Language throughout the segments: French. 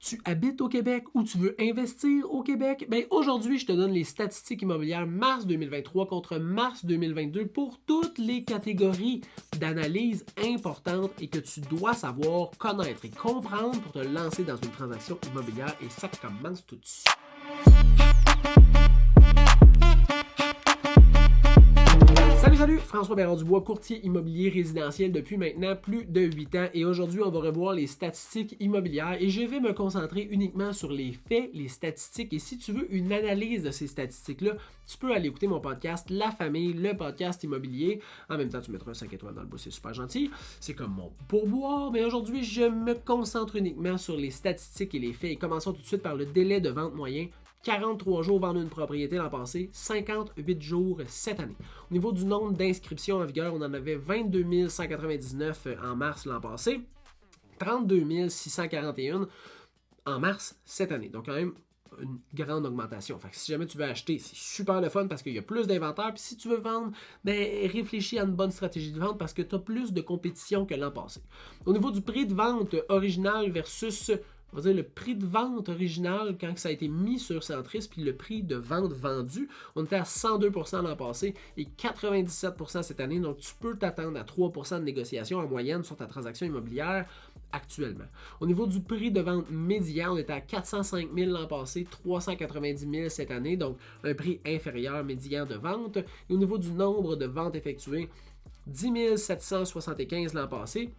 Tu habites au Québec ou tu veux investir au Québec? Bien, aujourd'hui, je te donne les statistiques immobilières mars 2023 contre mars 2022 pour toutes les catégories d'analyse importantes et que tu dois savoir, connaître et comprendre pour te lancer dans une transaction immobilière et ça commence tout de suite. Salut, François Bérard-Dubois, courtier immobilier résidentiel depuis maintenant plus de 8 ans et aujourd'hui on va revoir les statistiques immobilières et je vais me concentrer uniquement sur les faits, les statistiques et si tu veux une analyse de ces statistiques-là, tu peux aller écouter mon podcast La Famille, le podcast immobilier. En même temps, tu mettras un 5 étoiles dans le bas, c'est super gentil. C'est comme mon pourboire, mais aujourd'hui je me concentre uniquement sur les statistiques et les faits et commençons tout de suite par le délai de vente moyen. 43 jours vendre une propriété l'an passé, 58 jours cette année. Au niveau du nombre d'inscriptions en vigueur, on en avait 22 199 en mars l'an passé, 32 641 en mars cette année. Donc quand même une grande augmentation. Fait que si jamais tu veux acheter, c'est super le fun parce qu'il y a plus d'inventaire. Puis si tu veux vendre, ben, réfléchis à une bonne stratégie de vente parce que tu as plus de compétition que l'an passé. Au niveau du prix de vente original versus on va dire le prix de vente original quand ça a été mis sur Centris, puis le prix de vente vendu, on était à 102% l'an passé et 97% cette année. Donc, tu peux t'attendre à 3% de négociation en moyenne sur ta transaction immobilière actuellement. Au niveau du prix de vente médian, on était à 405 000 l'an passé, 390 000 cette année, donc un prix inférieur médian de vente. Et au niveau du nombre de ventes effectuées, 10 775 l'an passé,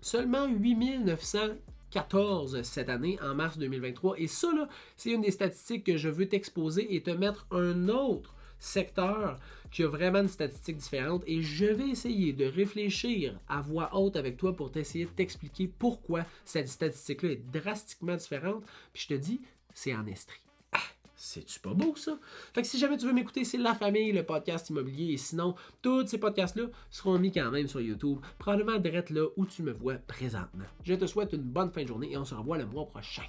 seulement 8 914 cette année, en mars 2023. Et ça, là, c'est une des statistiques que je veux t'exposer et te mettre un autre secteur qui a vraiment une statistique différente. Et je vais essayer de réfléchir à voix haute avec toi pour t'essayer de t'expliquer pourquoi cette statistique-là est drastiquement différente. Puis je te dis, c'est en estrie. C'est-tu pas beau, ça? Fait que si jamais tu veux m'écouter, c'est La Famille, le podcast immobilier. Et sinon, tous ces podcasts-là seront mis quand même sur YouTube, probablement direct là où tu me vois présentement. Je te souhaite une bonne fin de journée et on se revoit le mois prochain.